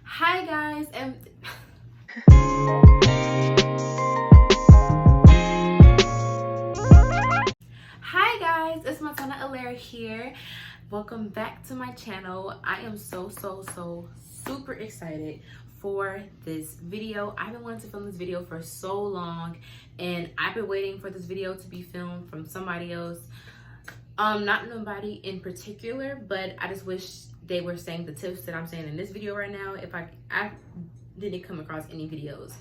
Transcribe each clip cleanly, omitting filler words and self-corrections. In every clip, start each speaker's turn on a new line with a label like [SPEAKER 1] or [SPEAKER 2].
[SPEAKER 1] Hi guys, and hi guys, it's Montana Alaire here. Welcome back to my channel. I am so super excited for this video. I've been wanting to film this video for so long, and I've been waiting for this video to be filmed from somebody else. Not nobody in particular, but I just wish they were saying the tips that I'm saying in this video right now. If I didn't come across any videos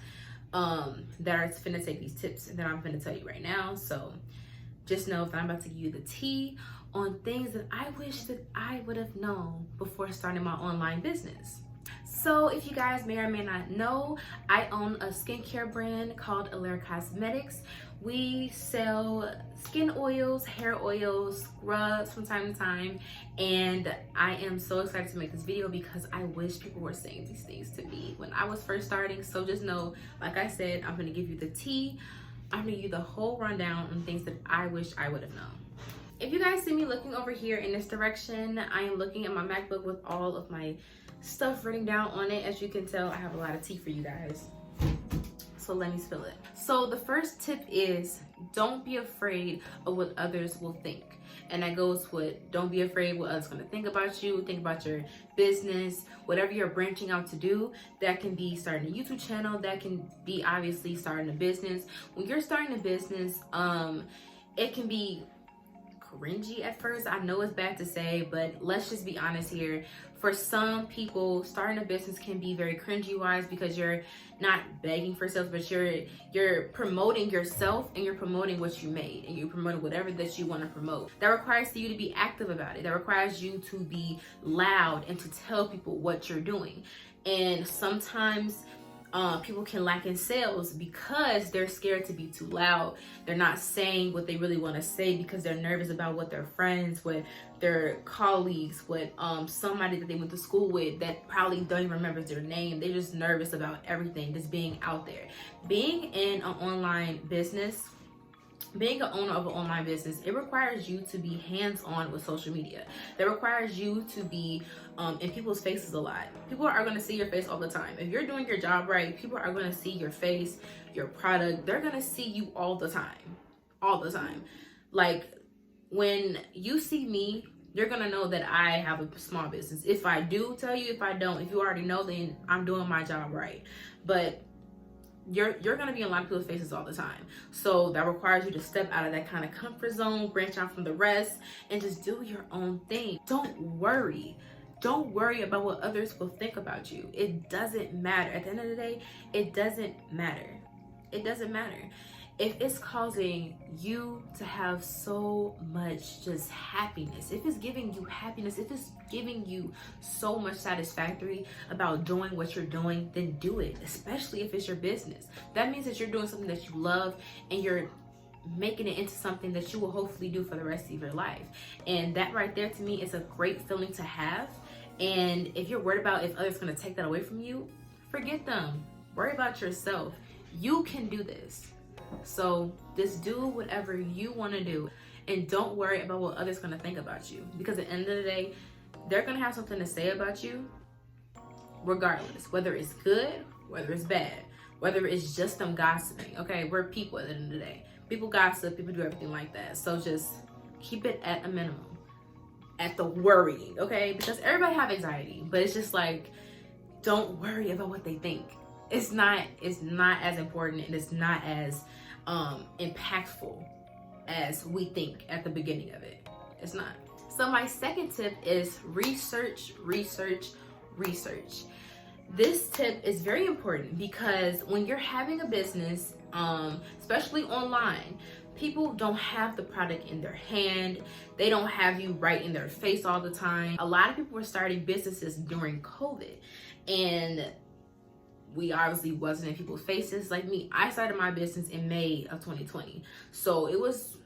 [SPEAKER 1] that are finna take these tips that I'm finna tell you right now. So just know that I'm about to give you the tea on things that I wish that I would have known before starting my online business. So if you guys may or may not know, I own a skincare brand called Alaire Cosmetics. We sell skin oils, hair oils, scrubs from time to time, and I am so excited to make this video because I wish people were saying these things to me when I was first starting. So just know, like I said, I'm gonna give you the tea. I'm gonna give you the whole rundown on things that I wish I would have known. If you guys see me looking over here in this direction, I am looking at my MacBook with all of my stuff written down on it. As you can tell, I have a lot of tea for you guys. So let me spill it. So the first tip is don't be afraid of what others will think. And that goes with don't be afraid what others gonna think about you, think about your business, whatever you're branching out to do. That can be starting a YouTube channel, that can be obviously starting a business. When you're starting a business, it can be cringy at first. I know it's bad to say, but let's just be honest here. For some people, starting a business can be very cringy wise because you're not begging for sales, but you're promoting yourself and you're promoting what you made and you're promoting whatever that you want to promote. That requires you to be active about it. That requires you to be loud and to tell people what you're doing. And sometimes people can lack in sales because they're scared to be too loud. They're not saying what they really want to say because they're nervous about what their friends, what their colleagues, what somebody that they went to school with that probably don't even remember their name. They're just nervous about everything, just being out there. Being in an online business, being an owner of an online business, it requires you to be hands-on with social media. That requires you to be in people's faces a lot. People are going to see your face all the time. If you're doing your job right, people are going to see your face, your product. They're going to see you all the time. Like when you see me, you're going to know that I have a small business. If I do tell you, if I don't, if you already know, then I'm doing my job right. But you're gonna be in a lot of people's faces all the time. So that requires you to step out of that kind of comfort zone, branch out from the rest, and just do your own thing. Don't worry about what others will think about you. It doesn't matter. At the end of the day, it doesn't matter. If it's causing you to have so much just happiness, if it's giving you happiness, if it's giving you so much satisfactory about doing what you're doing, then do it, especially if it's your business. That means that you're doing something that you love and you're making it into something that you will hopefully do for the rest of your life. And that right there to me is a great feeling to have. And if you're worried about if others are going to take that away from you, forget them. Worry about yourself. You can do this. So just do whatever you want to do and don't worry about what others going to think about you, because at the end of the day, they're going to have something to say about you regardless, whether it's good, whether it's bad, whether it's just them gossiping. Okay, we're people at the end of the day. People gossip, people do everything like that. So just keep it at a minimum, at the worrying, okay? Because everybody have anxiety, but it's just like, don't worry about what they think. It's not as important and it's not as impactful as we think at the beginning of it. It's not. So my second tip is research. This tip is very important because when you're having a business, especially online, people don't have the product in their hand. They don't have you right in their face all the time. A lot of people were starting businesses during COVID, and we obviously wasn't in people's faces. Like me, I started my business in May of 2020. So it was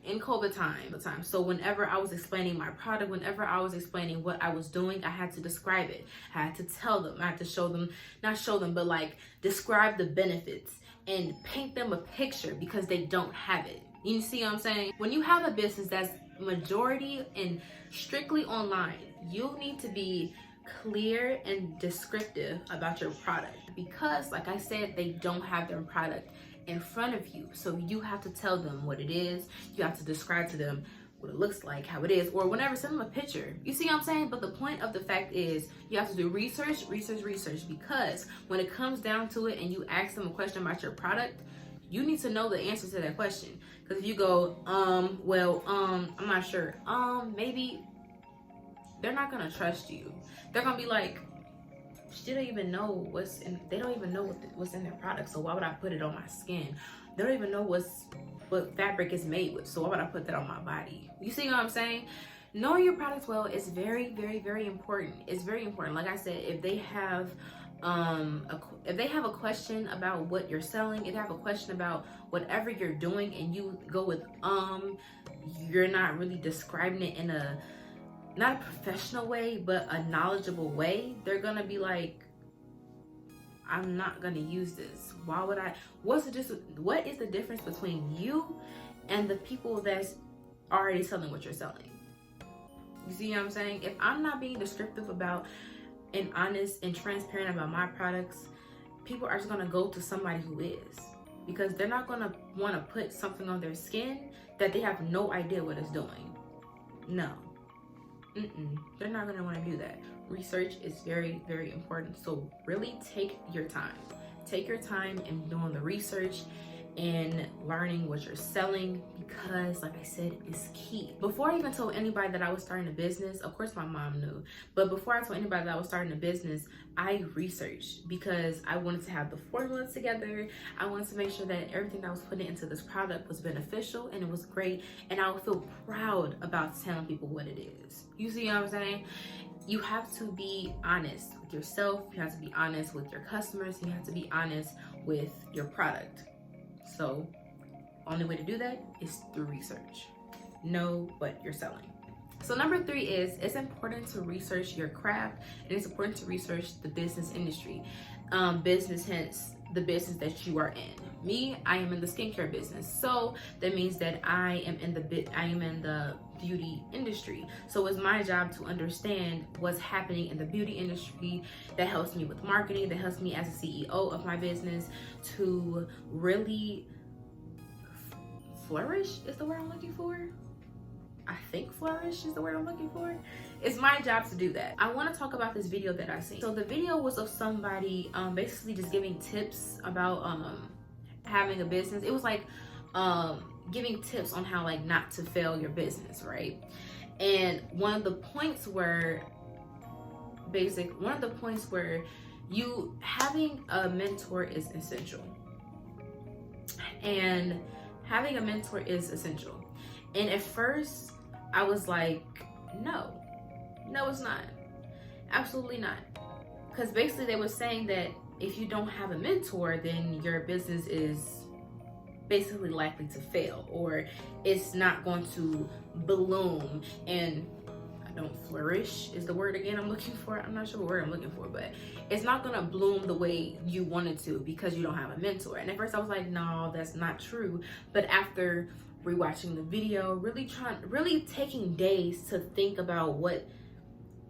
[SPEAKER 1] in COVID time. So whenever I was explaining my product, whenever I was explaining what I was doing, I had to describe it. I had to tell them, I had to show them, not show them, but like describe the benefits and paint them a picture because they don't have it. You see what I'm saying? When you have a business that's majority and strictly online, you need to be clear and descriptive about your product, because like I said, they don't have their product in front of you. So you have to tell them what it is. You have to describe to them what it looks like, how it is, or whenever, send them a picture. You see what I'm saying? But the point of the fact is you have to do research, because when it comes down to it and you ask them a question about your product, you need to know the answer to that question. Because if you go, I'm not sure, maybe, they're not gonna trust you. They're gonna be like, she don't even know what's in, they don't even know what's in their product, so why would I put it on my skin? They don't even know what fabric is made with, so why would I put that on my body? You see what I'm saying? Knowing your products well is very, very, very important. It's very important. Like I said, if they have a question about what you're selling, if they have a question about whatever you're doing, and you go with you're not really describing it in a, not a professional way, but a knowledgeable way, they're gonna be like, I'm not gonna use this. Why would I? What is the difference between you and the people that's already selling what you're selling? You see what I'm saying? If I'm not being descriptive about and honest and transparent about my products, people are just gonna go to somebody who is, because they're not gonna want to put something on their skin that they have no idea what it's doing. No. They're not gonna want to do that. Research is very, very important. So really take your time. Take your time in doing the research and learning what you're selling, because like I said, it's key. Before I even told anybody that I was starting a business, of course my mom knew, but before I told anybody that I was starting a business, I researched, because I wanted to have the formulas together. I wanted to make sure that everything that I was putting into this product was beneficial and it was great, and I would feel proud about telling people what it is. You see what I'm saying? You have to be honest with yourself, you have to be honest with your customers, you have to be honest with your product. So only way to do that is through research. Know what you're selling. So number 3 is, it's important to research your craft, and it's important to research the business industry. Hence the business that you are in. Me, I am in the skincare business, so that means that I am in the beauty industry. So it's my job to understand what's happening in the beauty industry. That helps me with marketing, that helps me as a CEO of my business to really flourish is the word I'm looking for. I think flourish is the word I'm looking for. It's my job to do that. I want to talk about this video that I seen. So the video was of somebody basically just giving tips about having a business. It was like giving tips on how like not to fail your business, right? And one of the points where you having a mentor is essential. And having a mentor is essential. And at first I was like, no, it's not. Absolutely not. Because basically they were saying that if you don't have a mentor, then your business is basically likely to fail, or it's not going to bloom, and I don't flourish is the word again I'm looking for. I'm not sure what word I'm looking for, but it's not gonna bloom the way you want it to because you don't have a mentor. And at first I was like, no, that's not true. But after rewatching the video, really taking days to think about what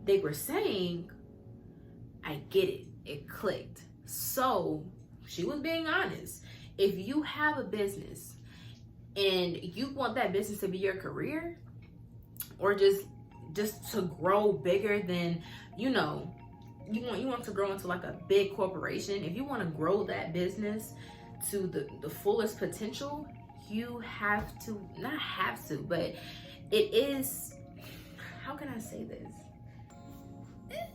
[SPEAKER 1] they were saying, I get it. It clicked. So she was being honest. If you have a business and you want that business to be your career, or just to grow bigger than, you want to grow into like a big corporation, if you want to grow that business to the fullest potential, you have to, not have to, but it is, how can I say this?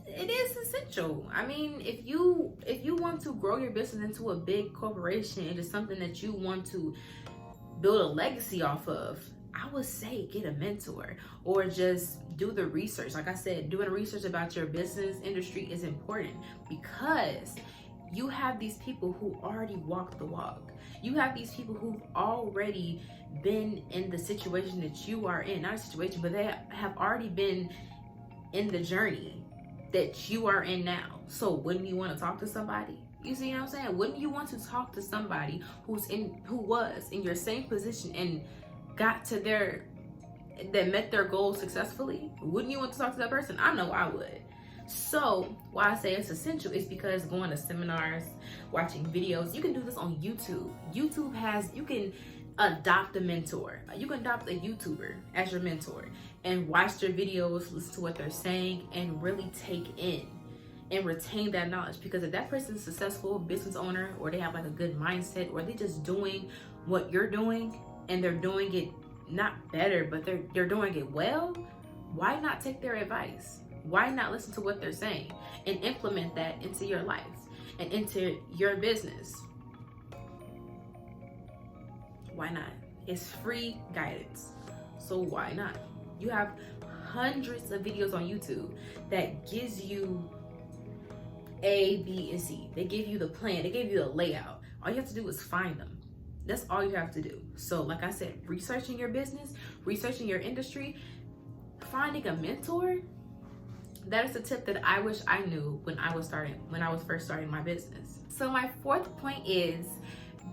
[SPEAKER 1] It is essential. I mean, if you want to grow your business into a big corporation, it is something that you want to build a legacy off of, I would say get a mentor, or just do the research. Like I said, doing research about your business industry is important, because you have these people who already walked the walk. You have these people who've already been in the situation that you are in. Not a situation, but they have already been in the journey that you are in now. So wouldn't you want to talk to somebody? You see what I'm saying? Wouldn't you want to talk to somebody who was in your same position and that met their goals successfully? Wouldn't you want to talk to that person? I know I would. So why I say it's essential is because going to seminars, watching videos, you can do this on YouTube. YouTube has, you can adopt a mentor. You can adopt a YouTuber as your mentor and watch their videos, listen to what they're saying, and really take in and retain that knowledge. Because if that person's a successful business owner, or they have like a good mindset, or they just doing what you're doing and they're doing it not better, but they're doing it well, why not take their advice? Why not listen to what they're saying and implement that into your life and into your business? Why not? It's free guidance. So why not? You have hundreds of videos on YouTube that gives you A, B, and C. They give you the plan. They give you the layout. All you have to do is find them. That's all you have to do. So like I said, researching your business, researching your industry, finding a mentor, that is the tip that I wish I knew when I was first starting my business. So my fourth point is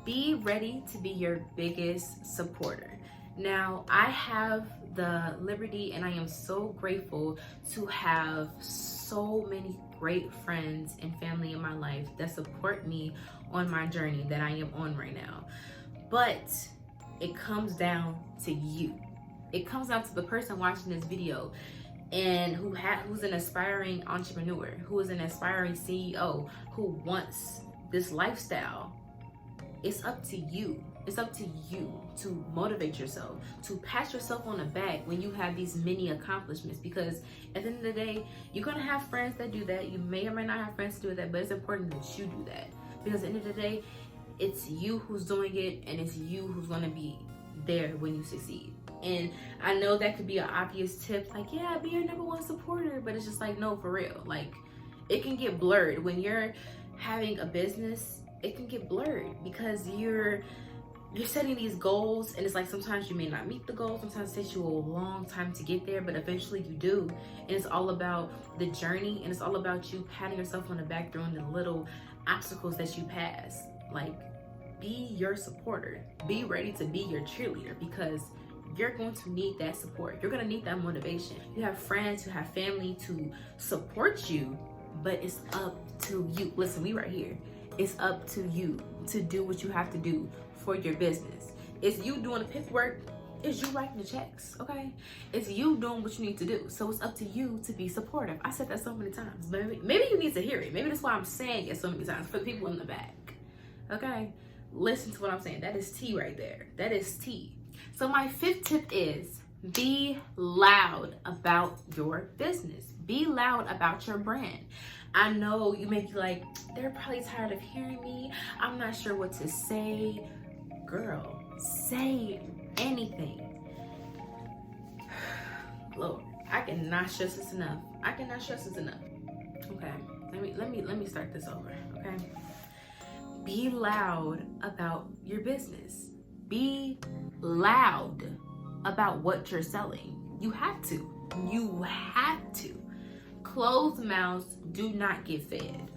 [SPEAKER 1] be ready to be your biggest supporter. Now, I have the liberty and I am so grateful to have so many great friends and family in my life that support me on my journey that I am on right now. But it comes down to you. It comes down to the person watching this video and who's an aspiring entrepreneur, who is an aspiring CEO, who wants this lifestyle. It's up to you. It's up to you to motivate yourself, to pat yourself on the back when you have these many accomplishments. Because at the end of the day, you're gonna have friends that do that. You may or may not have friends to do that, but it's important that you do that. Because at the end of the day, it's you who's doing it, and it's you who's gonna be there when you succeed. And I know that could be an obvious tip, like, yeah, be your number one supporter, but it's just like, no, for real. Like, it can get blurred when you're having a business. It can get blurred because you're setting these goals, and it's like sometimes you may not meet the goals. Sometimes it takes you a long time to get there, but eventually you do. And it's all about the journey, and it's all about you patting yourself on the back during the little obstacles that you pass. Like, be your supporter. Be ready to be your cheerleader, because you're going to need that support. You're going to need that motivation. You have friends, you have family to support you, but it's up to you. Listen, we right here. It's up to you to do what you have to do for your business. It's you doing the paperwork. It's you writing the checks, okay? It's you doing what you need to do. So it's up to you to be supportive. I said that so many times. Maybe you need to hear it. Maybe that's why I'm saying it so many times for the people in the back, okay? Listen to what I'm saying. That is tea right there. That is tea. So my fifth tip is be loud about your business. Be loud about your brand. I know you may be like, they're probably tired of hearing me. I'm not sure what to say. Girl, say anything. Lord, I cannot stress this enough. I cannot stress this enough. Okay, let me start this over, okay? Be loud about your business. Be loud about what you're selling. You have to. You have to. Closed mouths do not get fed.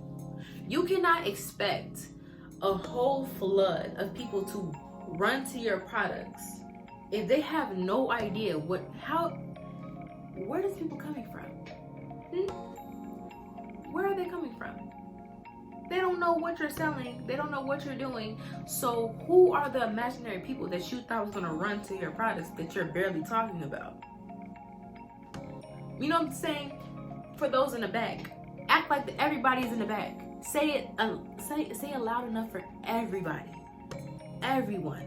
[SPEAKER 1] You cannot expect a whole flood of people to run to your products if they have no idea where does people coming from? Where are they coming from? They don't know what you're selling. They don't know what you're doing. So who are the imaginary people that you thought was gonna run to your products that you're barely talking about? You know what I'm saying? For those in the back, act like everybody's in the back. Say it loud enough for everybody. Everyone.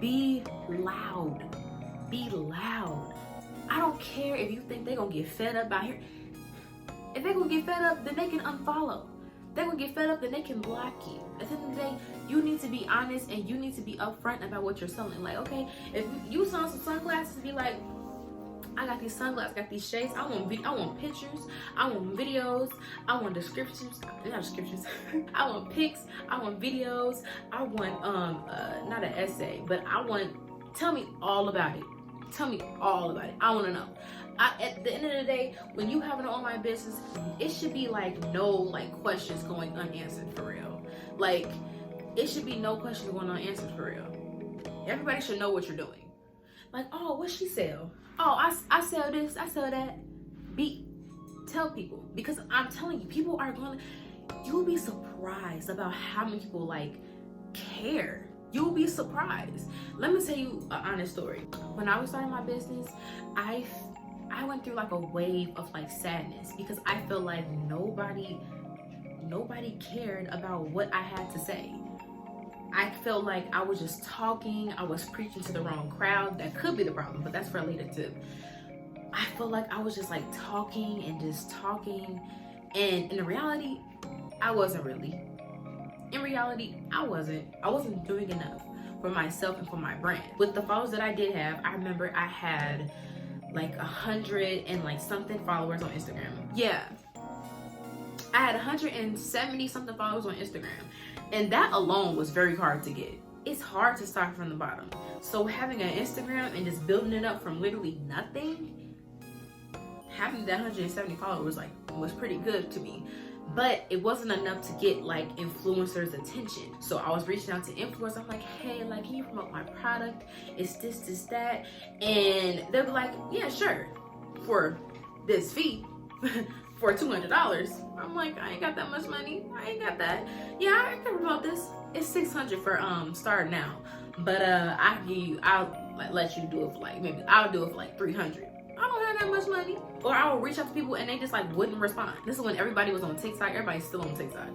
[SPEAKER 1] Be loud. Be loud. I don't care if you think they're gonna get fed up out here. If they're gonna get fed up, then they can unfollow. They're gonna get fed up, then they can block you. At the end of the day, you need to be honest and you need to be upfront about what you're selling. Like, okay, if you saw some sunglasses, be like, I got these sunglasses, got these shades. I want pictures. I want videos. I want descriptions. Not descriptions. I want pics. I want videos. I want not an essay, but tell me all about it. Tell me all about it. I want to know. At the end of the day, when you have an online business, it should be like no questions going unanswered for real. Like, it should be no questions going unanswered for real. Everybody should know what you're doing. Like, oh, what she sell? Oh, I sell this, I sell that. Be tell people, because I'm telling you, people are going to, you'll be surprised about how many people like care. You'll be surprised. Let me tell you an honest story. When I was starting my business, I went through like a wave of like sadness, because I feel like nobody cared about what I had to say. I felt like I was just talking, I was preaching to the wrong crowd. That could be the problem, but that's for a later tip. I felt like I was just like talking and just talking, and in reality, I wasn't really. In reality, I wasn't doing enough for myself and for my brand. With the followers that I did have, I remember I had like 100 and like something followers on Instagram. Yeah, I had 170 something followers on Instagram, and that alone was very hard to get. It's hard to start from the bottom. So having an Instagram and just building it up from literally nothing, having that 170 followers was pretty good to me. But it wasn't enough to get like influencers' attention. So I was reaching out to influencers. I'm like, hey, like, can you promote my product? It's this, that. And they'll be like, yeah, sure. For this fee, for $200. I'm like, I ain't got that much money. I ain't got that. Yeah, I can promote this. It's $600 for starting now. But I'll let you do it for like, maybe I'll do it for like $300. I don't have that much money. Or I will reach out to people and they just like wouldn't respond. This is when everybody was on TikTok. Everybody's still on TikTok,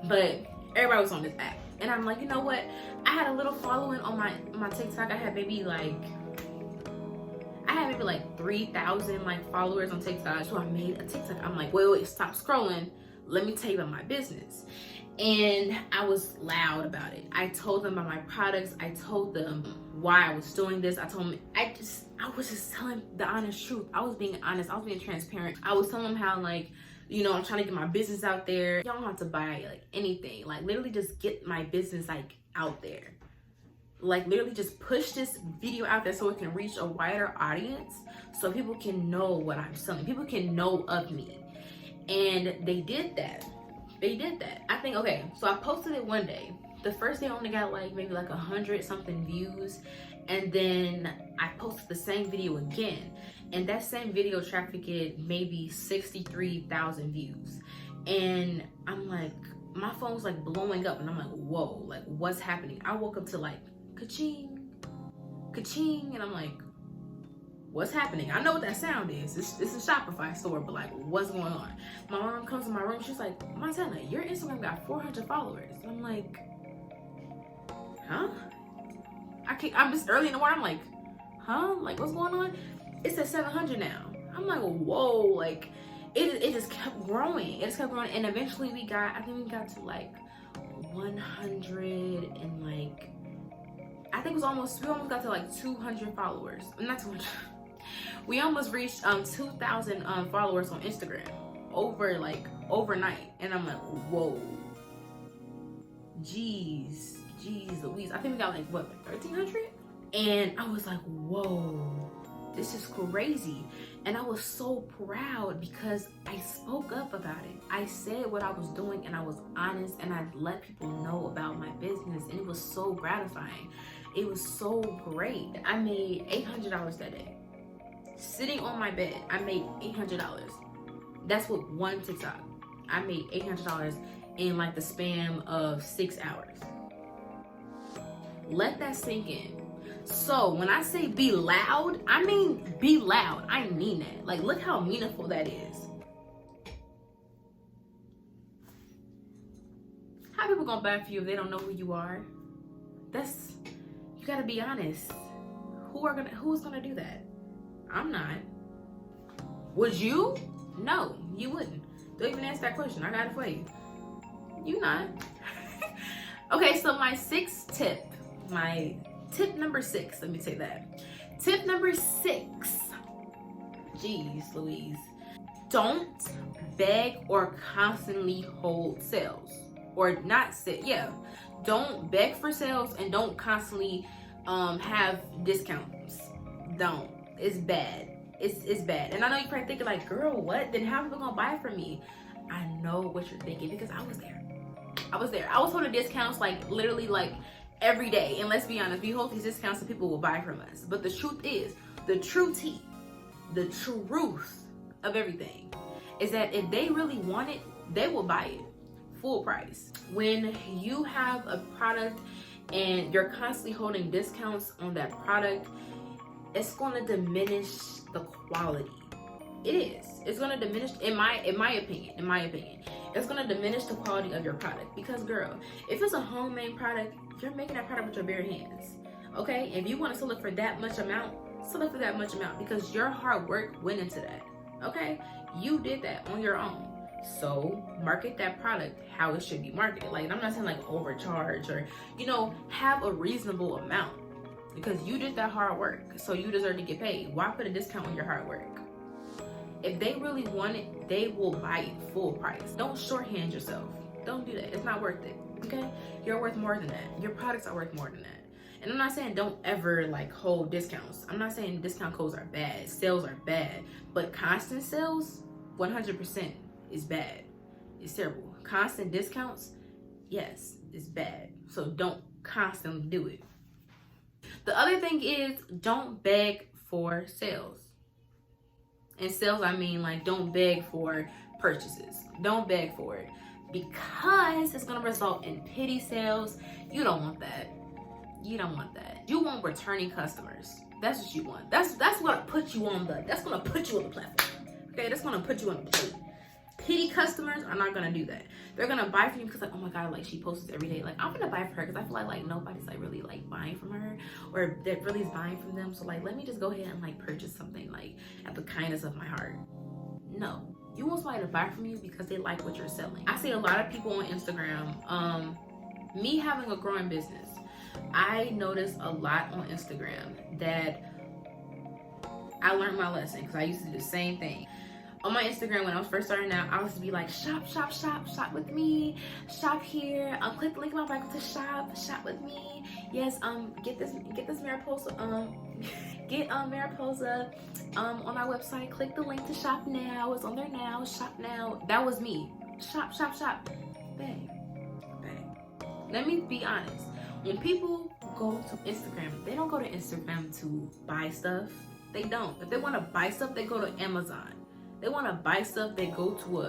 [SPEAKER 1] but everybody was on this app. And I'm like, you know what? I had a little following on my TikTok. I had maybe like 3,000 like followers on TikTok. So I made a TikTok. I'm like, wait, stop scrolling. Let me tell you about my business. And I was loud about it. I told them about my products. I told them why I was doing this. I told them, I was just telling the honest truth. I was being honest. I was being transparent. I was telling them how, like, you know, I'm trying to get my business out there. Y'all don't have to buy like anything. Like, literally just get my business like out there. Like, literally just push this video out there so it can reach a wider audience, so people can know what I'm selling. People can know of me. And they did that. They did that. I think, okay, so I posted it one day. The first day I only got like maybe like 100 something views. And then I posted the same video again. And that same video trafficked maybe 63,000 views. And I'm like, my phone was like blowing up. And I'm like, whoa, like what's happening? I woke up to like, ka-ching, ka-ching. And I'm like, what's happening? I know what that sound is. It's a Shopify store, but like, what's going on? My mom comes to my room. She's like, Montana, your Instagram got 400 followers. I'm like, huh? I'm just early in the morning. I'm like, huh? Like, what's going on? It's at 700 now. I'm like, whoa, like, it just kept growing. It just kept growing. And eventually I think we got to like 100 and like, I think we almost got to like 200 followers. Not 200. We almost reached 2,000 followers on Instagram overnight. And I'm like, whoa. Jeez Louise. I think we got like, what, 1,300? And I was like, whoa, this is crazy. And I was so proud because I spoke up about it. I said what I was doing and I was honest, and I let people know about my business, and it was so gratifying. It was so great. I made $800 that day. Sitting on my bed, I made $800. That's with one TikTok. I made $800 in like the span of 6 hours. Let that sink in. So when I say be loud, I mean be loud. I mean that. Like, look how meaningful that is. How people gonna buy for you if they don't know who you are? You gotta be honest. Who's gonna do that? I'm not. Would you? No, you wouldn't. Don't even ask that question. I got it for you. You not. Okay, so my tip number 6, let me say that. Tip number 6. Jeez Louise. Don't beg or constantly hold sales. Or not sale, yeah. Don't beg for sales and don't constantly have discounts. Don't. It's bad. It's bad. And I know you're probably thinking like, girl, what? Then how are people gonna buy from me? I know what you're thinking because I was there. I was holding discounts like literally like every day. And let's be honest, we hold these discounts so people will buy from us. But the truth is, the truth of everything is that if they really want it, they will buy it full price. When you have a product and you're constantly holding discounts on that product, it's going to diminish the quality. It is. It's going to diminish, in my opinion, it's going to diminish the quality of your product. Because girl, if it's a homemade product, you're making that product with your bare hands. Okay? If you want to sell it for that much amount, sell it for that much amount, because your hard work went into that. Okay? You did that on your own. So market that product how it should be marketed. Like, I'm not saying like overcharge or, you know, have a reasonable amount, because you did that hard work, so you deserve to get paid. Why put a discount on your hard work? If they really want it, they will buy it full price. Don't shorthand yourself. Don't do that. It's not worth it. Okay? You're worth more than that. Your products are worth more than that. And I'm not saying don't ever like hold discounts. I'm not saying discount codes are bad, sales are bad, but constant sales, 100% is bad. It's terrible. Constant discounts, yes, it's bad. So don't constantly do it. The other thing is, don't beg for sales. And sales, I mean like, don't beg for purchases. Don't beg for it, because it's gonna result in pity sales. You don't want that. You don't want that. You want returning customers. That's what you want. That's what put you on the. That's gonna put you on the platform. Okay, that's gonna put you on the plate. Pity customers are not gonna do that. They're gonna buy from you because like, oh my god, like she posts this every day. Like, I'm gonna buy from her because I feel like nobody's like really like buying from her, or that really is buying from them. So like, let me just go ahead and like purchase something like at the kindness of my heart. No, you want somebody to buy from you because they like what you're selling. I see a lot of people on Instagram. Me having a growing business, I noticed a lot on Instagram that I learned my lesson, because I used to do the same thing. On my Instagram, when I was first starting out, I used to be like, shop with me, shop here, click the link in my bio to shop with me. Yes, get this Mariposa, get Mariposa on my website, click the link to shop now, it's on there now, shop now. That was me. Shop. Bang. Let me be honest. When people go to Instagram, they don't go to Instagram to buy stuff. They don't. If they want to buy stuff, they go to Amazon. They want to buy stuff, they go to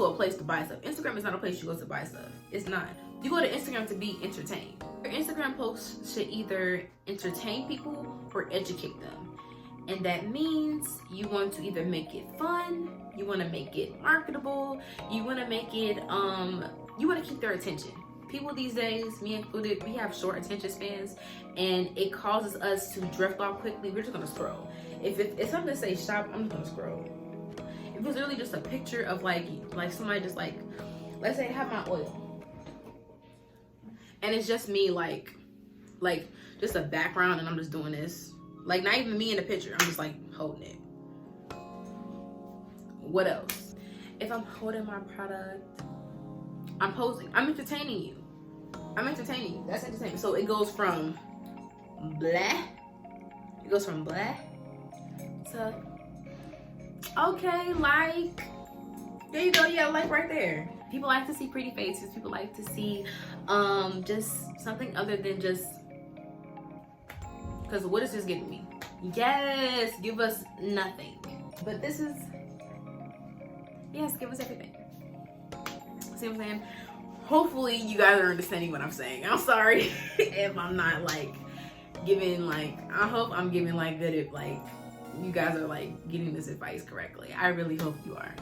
[SPEAKER 1] a place to buy stuff. Instagram is not a place you go to buy stuff. It's not. You go to Instagram to be entertained. Your Instagram posts should either entertain people or educate them. And that means you want to either make it fun, you want to make it marketable, you want to make it, you want to keep their attention. People these days, me included, we have short attention spans, and it causes us to drift off quickly. We're just gonna scroll. If it's something to say shop, I'm just gonna scroll. If it's really just a picture of like somebody just like, let's say I have my oil, and it's just me like just a background, and I'm just doing this, like not even me in the picture, I'm just like holding it. What else? If I'm holding my product, I'm posing, I'm entertaining you. That's entertainment. So it goes from blah to okay, like, there you go. Yeah, like right there. People like to see pretty faces. People like to see just something other than just, because what is this giving me? Yes, give us nothing. But this is, yes, give us everything. See what I'm saying? Hopefully you guys are understanding what I'm saying. I'm sorry if I'm not like giving like, I hope I'm giving like good, like you guys are like getting this advice correctly. I really hope you are.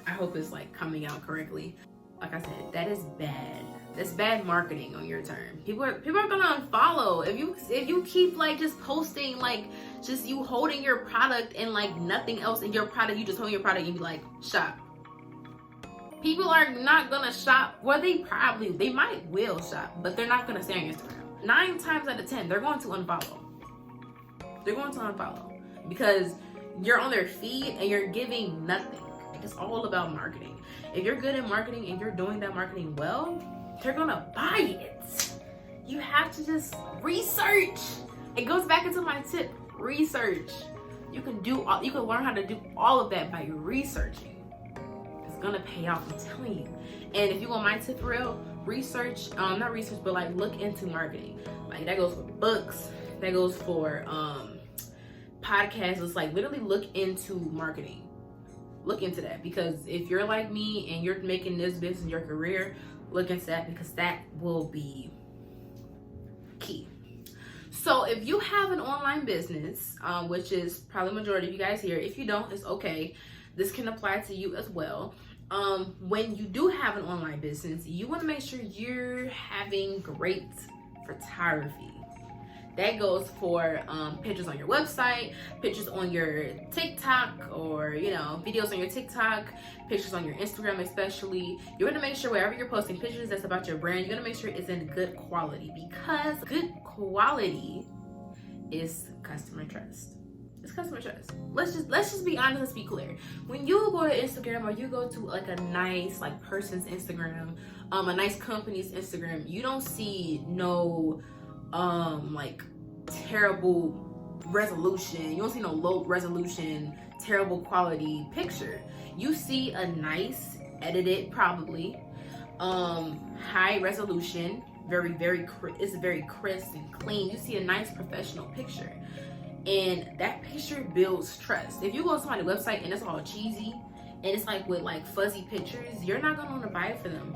[SPEAKER 1] I hope it's like coming out correctly. Like I said, that is bad. That's bad marketing on your term. People are gonna unfollow if you keep like just posting like just you holding your product and like nothing else in your product. You just hold your product and be like, shop. People are not gonna shop. Well, they might will shop, but they're not gonna stay on Instagram. 9 times out of 10, they're going to unfollow. Because you're on their feed and you're giving nothing. It's all about marketing. If you're good at marketing and you're doing that marketing well, they're gonna buy it. You have to just research. It goes back into my tip, research. You can learn how to do all of that by researching. It's gonna pay off, I'm telling you. And if you want my tip for real, research, not research, but like look into marketing. Like that goes for books, that goes for podcasts. It's like literally look into marketing. look into that, because if you're like me and you're making this business your career, look into that, because that will be key. So if you have an online business, which is probably the majority of you guys here, if you don't, it's okay. This can apply to you as well. When you do have an online business, you want to make sure you're having great photography. That goes for pictures on your website, pictures on your TikTok, or videos on your TikTok, pictures on your Instagram especially. You want to make sure wherever you're posting pictures that's about your brand, you want to make sure it's in good quality, because good quality is customer trust. It's customer trust. Let's just be honest, let's be clear. When you go to Instagram, or you go to like a nice person's Instagram, a nice company's Instagram, you don't see no terrible resolution. You don't see no low resolution, terrible quality picture. You see a nice edited, probably high resolution, it's very crisp and clean. You see a nice professional picture, and that picture builds trust. If you go to somebody's website and it's all cheesy and it's with fuzzy pictures, you're not gonna want to buy it for them.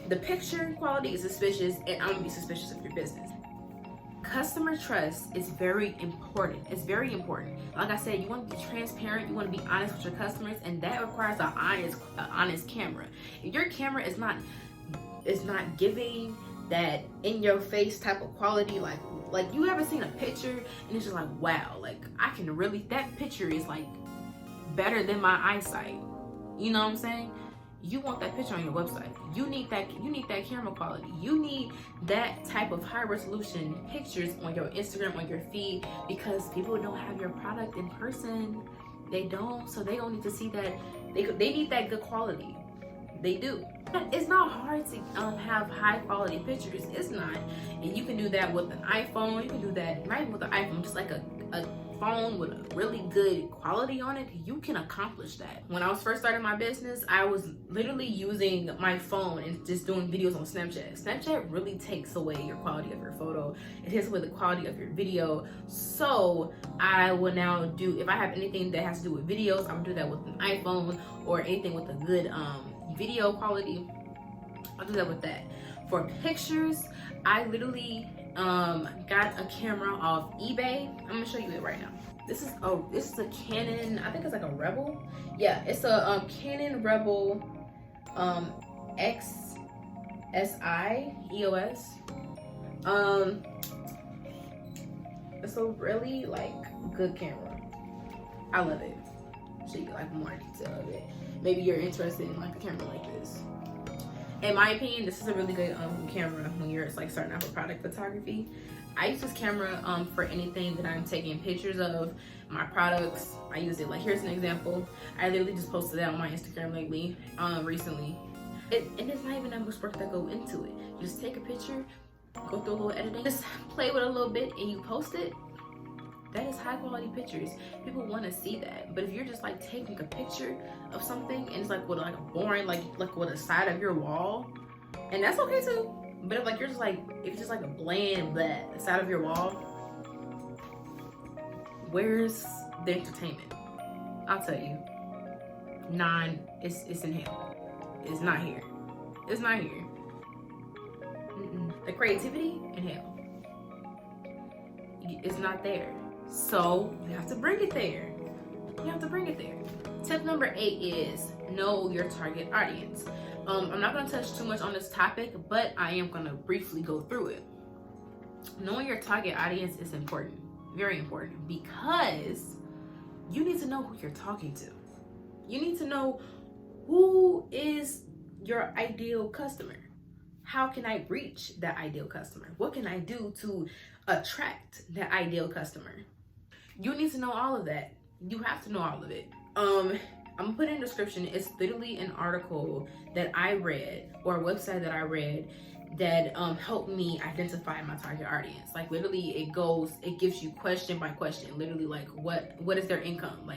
[SPEAKER 1] The picture quality is suspicious, and I'm gonna be suspicious of your business. Customer trust is very important. It's very important. Like I said, you want to be transparent, you want to be honest with your customers, and that requires an honest camera. If your camera is not giving that in your face type of quality, like you ever seen a picture and it's just wow, I can really, that picture is better than my eyesight. You know what I'm saying? You want that picture on your website. You need that camera quality. You need that type of high resolution pictures on your Instagram, on your feed, because people don't have your product in person. They don't, so they don't need to see that. They need that good quality. They do. It's not hard to have high quality pictures. It's not. And you can do that with an iPhone. You can do that not even with an iPhone, just like a phone with a really good quality on it. You can accomplish that. When I was first starting my business, I was literally using my phone and just doing videos on Snapchat. Snapchat really takes away your quality of your photo. It takes away the quality of your video. So I will now do, if I have anything that has to do with videos, I'm gonna do that with an iPhone, or anything with a good video quality, I'll do that with that. For pictures, I literally got a camera off eBay. I'm gonna show you it right now. This is a Canon, I think it's a Rebel. Yeah, it's a Canon Rebel XSI EOS. It's a really good camera. I love it. Show you more detail of it. Maybe you're interested in a camera like this. In my opinion, this is a really good camera when you're starting out with product photography. I use this camera for anything that I'm taking pictures of, my products. I use it here's an example. I literally just posted that on my Instagram recently. And there's not even that much work that go into it. You just take a picture, go through a little editing, just play with it a little bit, and you post it. That is high quality pictures. People want to see that. But if you're just taking a picture of something and it's with a boring with a side of your wall, and that's okay too. But if you're just if it's just a bland side of your wall, where's the entertainment? I'll tell you. It's in hell. It's not here. It's not here. The creativity in hell. It's not there. So you have to bring it there. You have to bring it there. Tip number 8 is know your target audience. I'm not going to touch too much on this topic, but I am going to briefly go through it. Knowing your target audience is important, very important, because you need to know who you're talking to. You need to know who is your ideal customer. How can I reach that ideal customer? What can I do to attract that ideal customer? You need to know all of that. You have to know all of it. I'm gonna put in the description. It's literally an article that I read, or a website that I read, that helped me identify my target audience. Literally it gives you question by question, literally what is their income?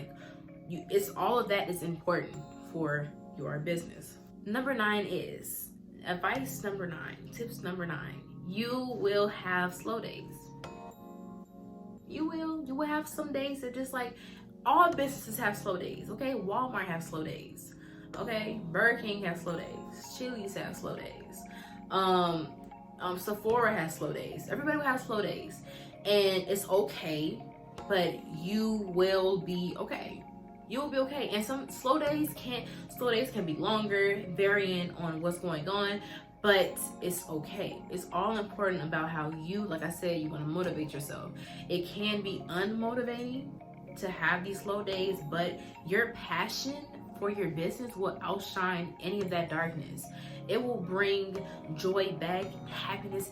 [SPEAKER 1] It's all of that is important for your business. Number 9 is advice number 9, tips number 9. You will have slow days. You will have some days that just all businesses have slow days, okay? Walmart has slow days, okay? Burger King has slow days. Chili's has slow days. Sephora has slow days. Everybody will have slow days, and it's okay. But you will be okay. You will be okay. And some slow days can be longer, varying on what's going on. But it's okay. It's all important about how you, like I said, you want to motivate yourself. It can be unmotivating to have these slow days, but your passion for your business will outshine any of that darkness. It will bring joy back, happiness.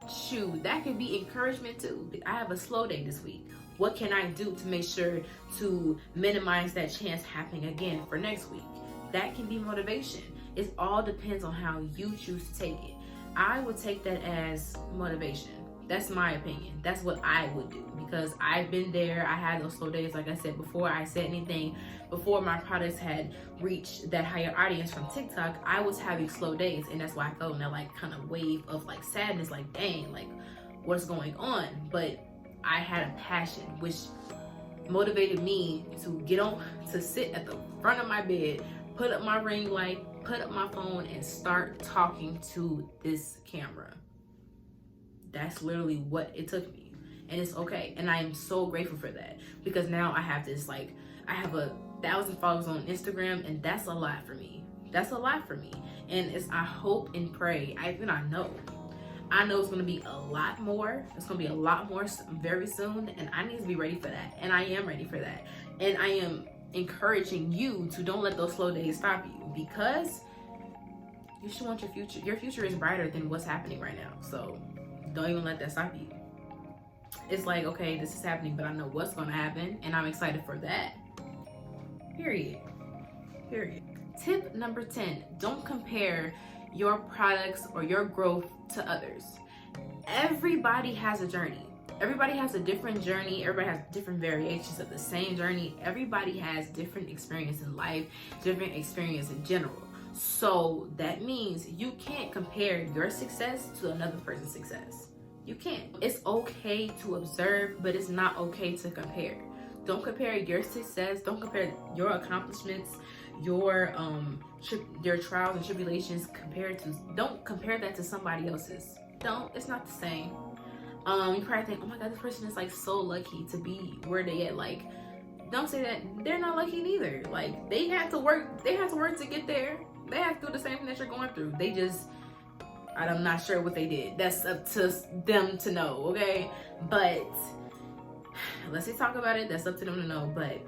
[SPEAKER 1] Shoot, that could be encouragement too. I have a slow day this week. What can I do to make sure to minimize that chance happening again for next week? That can be motivation. It all depends on how you choose to take it. I would take that as motivation. That's my opinion. That's what I would do, because I've been there. I had those slow days, like I said, before I said anything, before my products had reached that higher audience from TikTok, I was having slow days, and that's why I felt in that like kind of wave of like sadness, like dang, like what's going on? But I had a passion which motivated me to get on, to sit at the front of my bed, put up my ring light, put up my phone, and start talking to this camera. That's literally what it took me, and it's okay. And I am so grateful for that, because now I have this, like, I have 1,000 followers on Instagram, and that's a lot for me. That's a lot for me. And I hope and pray, I know it's going to be a lot more. It's going to be a lot more very soon, and I need to be ready for that. And I am ready for that. And I am encouraging you to don't let those slow days stop you, because you should want your future. Your future is brighter than what's happening right now. So don't even let that stop you. It's like, okay, this is happening, but I know what's going to happen, and I'm excited for that. Period. Tip number 10, don't compare your products or your growth to others. Everybody has a journey. Everybody has a different journey. Everybody has different variations of the same journey. Everybody has different experience in life, different experience in general. So that means you can't compare your success to another person's success. You can't. It's okay to observe, but it's not okay to compare. Don't compare your success. Don't compare your accomplishments, your trials and tribulations don't compare that to somebody else's. It's not the same. You probably think, oh my God, this person is like so lucky to be where they at. Like, don't say that. They're not lucky neither. Like, they had to work to get there. They have to do the same thing that you're going through. I'm not sure what they did. That's up to them to know, okay? But unless they talk about it, that's up to them to know. But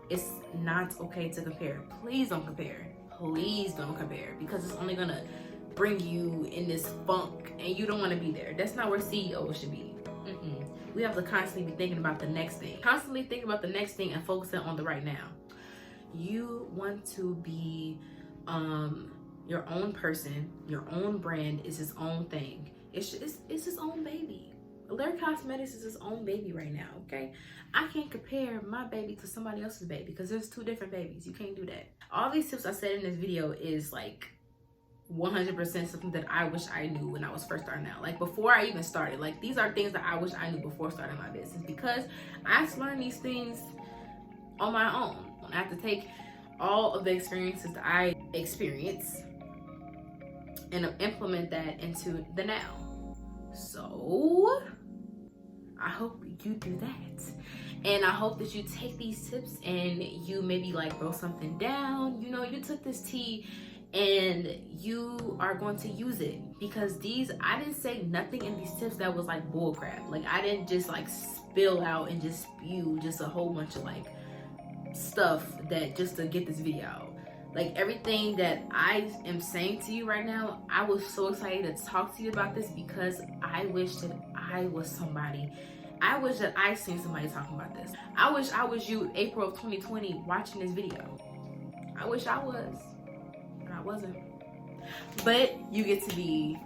[SPEAKER 1] it's not okay to compare. Please don't compare. Please don't compare, because it's only gonna bring you in this funk, and you don't want to be there. That's not where CEOs should be. We have to constantly be thinking about the next thing. Constantly think about the next thing and focusing on the right now. You want to be your own person. Your own brand is his own thing. It's his own baby. Alaire Cosmetics is his own baby right now, okay? I can't compare my baby to somebody else's baby, because there's two different babies. You can't do that. All these tips I said in this video is like 100% something that I wish I knew when I was first starting out. Like, before I even started. Like, these are things that I wish I knew before starting my business, because I learned these things on my own. I have to take all of the experiences that I experience and implement that into the now. So I hope you do that. And I hope that you take these tips and you maybe like wrote something down. You took this tea and you are going to use it, because I didn't say nothing in these tips that was like bullcrap. Like, I didn't just like spill out and just spew just a whole bunch of like stuff that just to get this video out. Like, everything that I am saying to you right now, I was so excited to talk to you about this, because I wish that I was somebody. I wish that I seen somebody talking about this. I wish I was you April of 2020 watching this video. I wish I was, but I wasn't. But you get to be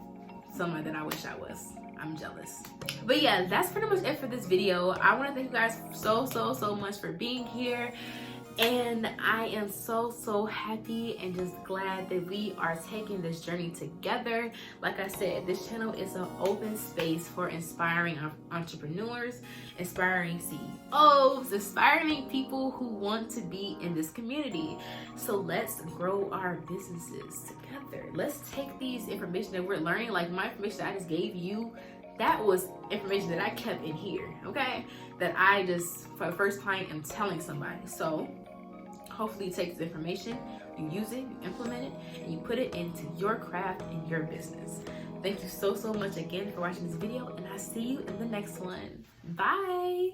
[SPEAKER 1] someone that I wish I was. I'm jealous. But yeah, that's pretty much it for this video. I want to thank you guys so much for being here. And I am so happy and just glad that we are taking this journey together. Like I said, this channel is an open space for inspiring entrepreneurs, inspiring CEOs, inspiring people who want to be in this community. So let's grow our businesses together. Let's take these information that we're learning, like my information that I just gave you, that was information that I kept in here, okay? That I just, for the first time, am telling somebody. So hopefully you take this information, you use it, you implement it, and you put it into your craft and your business. Thank you so much again for watching this video, and I'll see you in the next one. Bye.